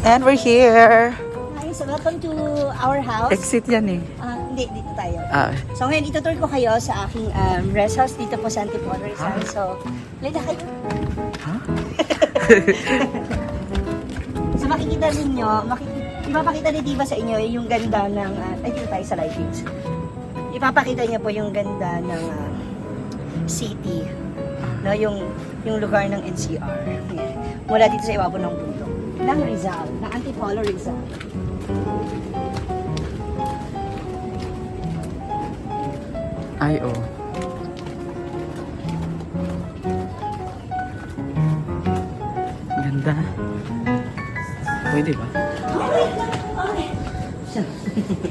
And we're here. Hi, so welcome to our house. Exit yan eh. Hindi, dito tayo. Ah, So ngayon, itutur ko kayo sa aking rest house dito po sa Antipolo, Rizal. So, leda kayo. ha? So makikita ninyo, ipapakita ni Diva sa inyo yung ganda ng, ay dito tayo sa lightings. Ipapakita niya po yung ganda ng city. No, yung lugar ng NCR. Yeah. Mula dito sa ibabaw ng bundok. Ng Rizal, ng Antipolo, Rizal. Ay, oh. Ganda. Pwede ba?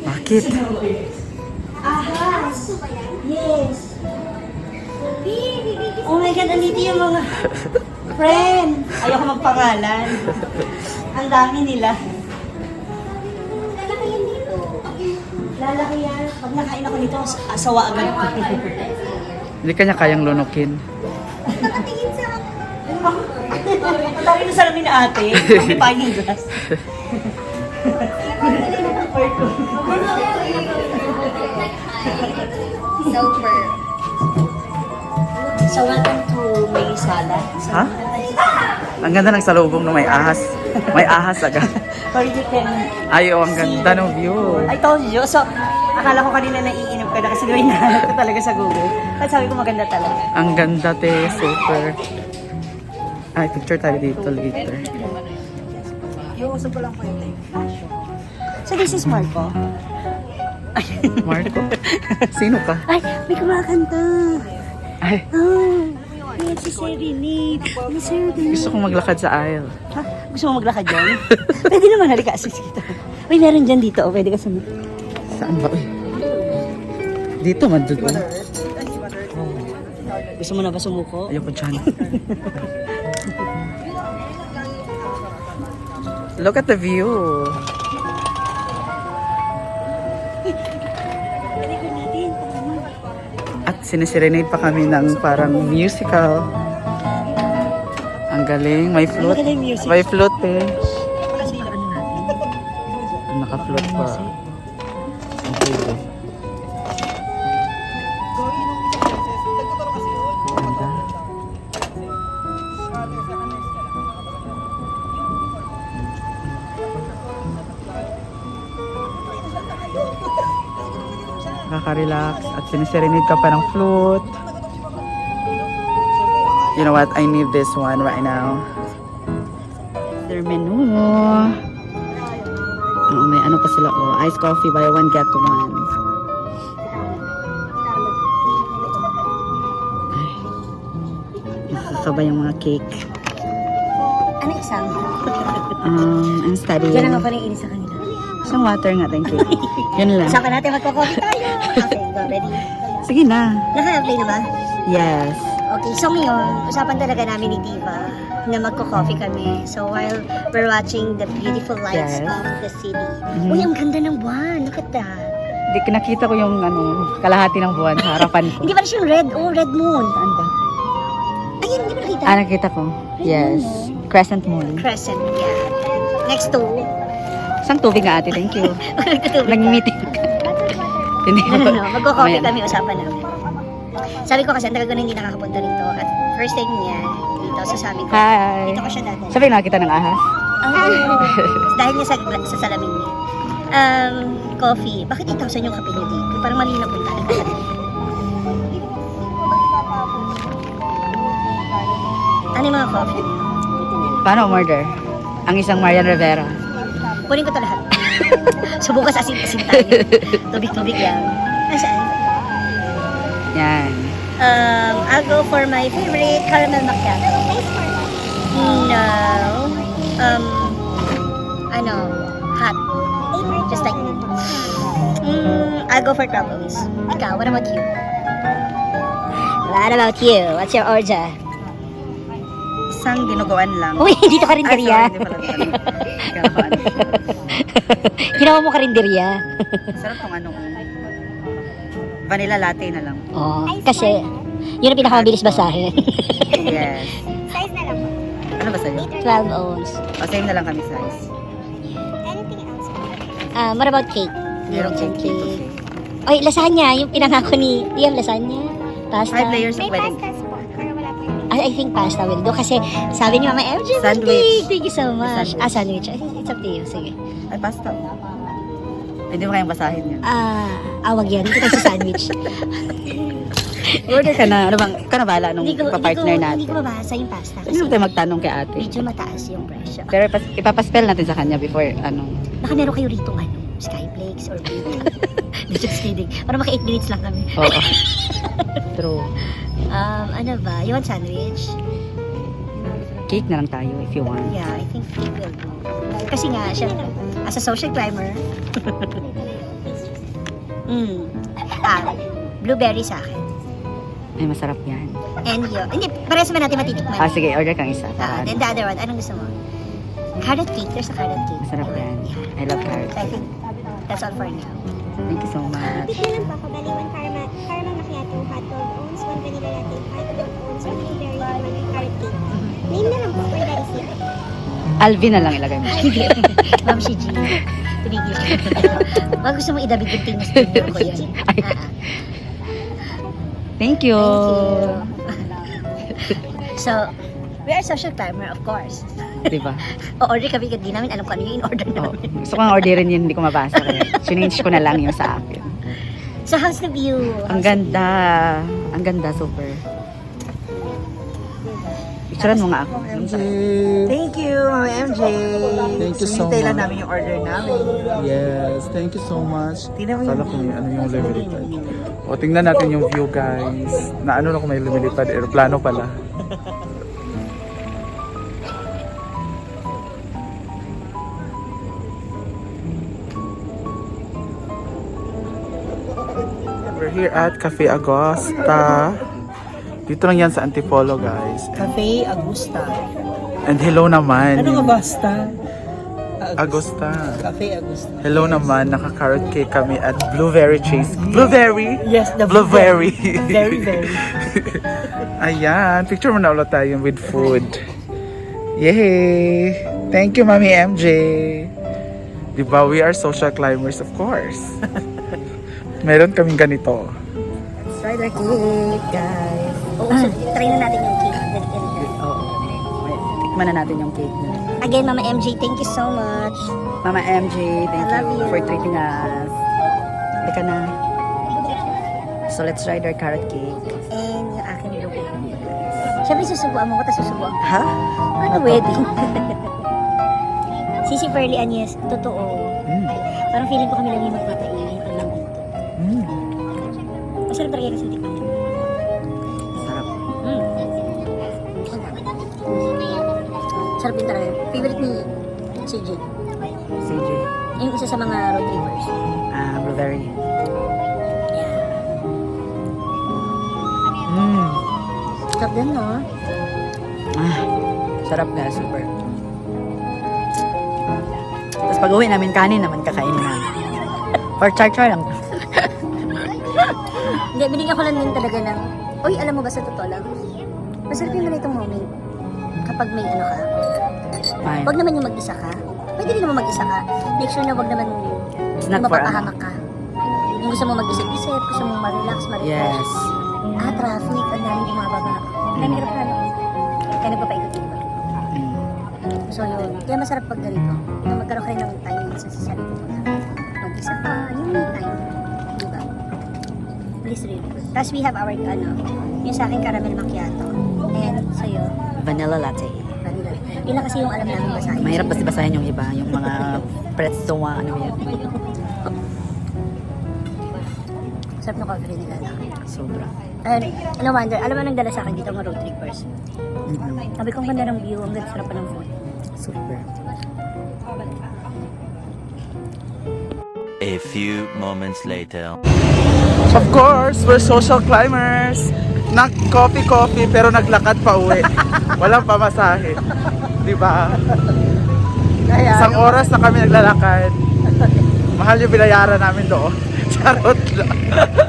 Bakit? Ahas! Yes! Oh my God, andito yung mga friend! Ayoko magpangalan. Ang dami nila. Lalaki yan dito. Lalaki yan. Pag nakain ako nito, asawa agad ko. Hindi kanya kayang lunukin. Nakatingin sa Ang dami na salamin na ate. Magnifying glass. Super. So welcome to May Salad. Ha? Ang ganda ng salubong na may ahas. May ahas agad. Or you can Ay, oh, ang ganda ng view. I told you. So, akala ko kanina naiinom ka na kasi gawin na ko talaga sa Google. At sabi ko maganda talaga. Ang ganda, te. Super. Ay, picture tayo dito later. Iuusap ko lang po yung So, this is Marco. Marco? Sino ka? Ay, may kumakanta. Ay, Oh, yan si Serenade. May Serenade. gusto kong maglakad sa aisle. Ha? Gusto mo maglakad dyan? Pwede naman, halika. Assist kita. Uy, meron dyan dito. Oh, pwede ka sumit. Saan ba? Uy? Dito, madugo. Gusto mo na ba sumuko? Ayoko dyan. Look at the view. Pwede natin. At sinisirenade pa kami ng parang musical. Ang galing. May flute. Ang galing music. May flute eh. Wala sa ano natin. Naka-float pa. Ang pwede. Ganda. Nakaka-relax at sinisirenade ka pa ng flute. You know what? I need this one right now. Their menu. Oh, may ano pa sila. Oh, iced coffee, buy one, get one. Ay. Nasasabay yung mga cake. Ano isang? I'm studying. Yan ang pa rin inis sa kanila. Isang water nga, thank you. Yun lang. Saka natin magko-coffee tayo. Okay, go, ready? Sige na. Naka-play na ba? Yes. Okay, so ngayon, usapan talaga namin ni Diva na magko-coffee kami. So while we're watching the beautiful lights Yes. of the city. Mhm. Uy, ang ganda ng buwan. Look at that. Di nakita ko yung kalahati ng buwan sa harapan ko. Hindi ba siyang red? Oh, red moon. Saan ba? Ayun, hindi ba nakita? Nakita ko. Yes. Crescent moon. Crescent, yeah. Next to. Isang tubig nga ate, thank you. Nagtutubig ka. Nag-meeting ka. Hindi ko. No, magko-coffee Ayan. kami, usapan namin. Sabi ko kasi, ang tagal ko na hindi nakakapunta rito. At first time niya, dito, so sabi ko, Hi. dito ko siya dati. Sabi nakakita ng ahas? Dahil niya sa salamin niya. Coffee. Bakit 8,000 yung kape niyo dito? Parang mali na punta. Ano yung mga coffee niyo? Paano umorder? Ang isang Marian Rivera. Kunin ko to lahat. So bukas asin-asin tayo. Tubig-tubig lang. Nasaan? Yan. I'll go for my favorite caramel macchiato. No. Hot. Just like me. I'll go for crumbles. Ikaw, what about you? What about you? What's your order? Isang dinuguan lang. Uy, dito karinderya. Hindi pala. Gano'n. Ginawa mo karinderya. Sarap tong ano. Vanilla latte na lang. Oh, kasi yun ang pinakamabilis basahin. Yes. Size na lang po. Ano ba sa'yo? 12 ounce. O, same na lang kami size. What about cake? Meron Meron cake. cake. Oy, lasagna. Yung pinangako ni... Do you have lasagna? Pasta? 5 layers of wedding. I think pasta will do. Kasi sabi ni Mama MJ, Sandwich. birthday. Thank you so much. Sandwich. Sandwich. It's up to you. Sige. Ay, pasta. Hindi mo kayang basahin yan. Wag yan. Dito tayo sa sandwich. Order ka na. Ano bang, ka na bahala nung pa-partner natin. Hindi ko mabasa yung pasta. Hindi mo tayo magtanong kay ate. Medyo mataas yung presyo. Pero ipapaspell natin sa kanya before, Baka meron kayo rito Skyflakes or Blue. Just kidding. Para maka 8 minutes lang kami. Oo. True. Ano ba? You want sandwich? Cake na lang tayo if you want. Yeah, I think cake will do. Kasi nga, siya, as a social climber, blueberry sa akin. Ay, masarap yan. And yun. Hindi, parehas naman natin matitikman. Sige, order kang isa. Then the other one, anong gusto mo? Carrot cake. There's a carrot cake. Masarap yan. Yeah. I love carrot. I think that's all for now. Thank you so much. Bigyan lang po ako, bali, 1 caramel macchiato, hot dog ounce, 1 vanilla latte, hot dog ounce, 1 blueberry, 1 carrot cake. Name na lang po for the receipt. Alvin na lang ilagay mo. Ma'am si G. Tinigil ko. Baka gusto mo idabig yung tingos din ako yan. Thank you. So, we are social climber, of course. Diba? O-order kami, di namin alam kung ano yung in-order Oh, namin. gusto ko nga orderin yun, hindi ko mabasa. Kaya sinange ko na lang yung sa akin. So, how's the view? Ang ganda. Ang ganda, super. Picturean mo nga ako. Thank you, Mama MJ. Thank you so Hintay lang much. namin yung order namin. Yes, thank you so much. Tingnan mo Kala ko may ano yung lumilipad. O, tingnan natin yung view, guys. Na ano na kung may lumilipad, aeroplano pala. We're here at Cafe Agosta. Dito lang yan sa Antipolo, guys. Cafe Agusta. And hello naman. Ano nga basta? Agosta. Cafe Agusta. Hello naman, naka-carrot cake kami at blueberry cheese. Blueberry? Yes, the Blueberry. Very, very. Ayan, picture mo na ulit tayo with food. Yay! Thank you, Mami MJ. Diba, we are social climbers, of course. Meron kaming ganito. Let's try the cake, guys. Oo, so, try na natin yung cake. Oo. Tikman na natin yung cake na. Again, Mama MJ, thank you so much. Mama MJ, thank I love you you. for treating us. Halika na. So let's try their carrot cake. And yung aking blueberry. Siyempre, susubuan mo ko, tapos susubuan ko. Ha? Ano wedding? Sisi Pearly Agnes, totoo. Mm. Parang feeling ko kami lang yung magpapainit lang dito. Mm. Masarap talaga kasi tikman. Sarap. Sarap din talaga. Favorite ni CJ. CJ. Yung isa sa mga road trippers. Blueberry. Yeah. Mm. Sarap din, no? Sarap nga, super. Tapos pag uwi namin, kanin naman kakainin namin. For char-char lang. Hindi, binigyan ko lang din talaga ng, uy, alam mo ba sa totoo lang? Masarap yung ganitong moment. Kapag may ano ka, Fine. wag naman yung mag-isa ka. Pwede rin naman mag-isa ka. Make sure na wag naman It's not for mapapahamak ka. Yung gusto mo mag-isip-isip, gusto mo ma-relax, ma-refresh. Yes. Traffic, ang daming bumababa. Ang daming aeroplano. Kaya nagpapaikot-ikot. Mm. So yun, kaya masarap pag ganito. Na magkaroon ka rin ng time minsan sa sarili mo na mag-isa ka, yung me time. Diba? Please really good. Tapos we have our, yung sa akin caramel macchiato. And sa'yo, Vanilla latte. vanilla. Yun lang kasi yung alam namin basahin. Mahirap kasi basahin yung iba, yung mga pretzo, ano yun. Sarap ng coffee nila na. Sobra. No wonder, alam mo nang dala sa akin dito mga road trippers. Mm-hmm. Sabi ko, ang ganda ng view, ang ganda sarap pa ng food. Super. A few moments later. Of course, we're social climbers. Coffee, pero naglakad pa uwi. Walang pamasahe. Diba? Isang oras na kami naglalakad. Mahal yung binayaran namin doon. Charot lang.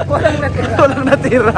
Walang natira. Walang natira.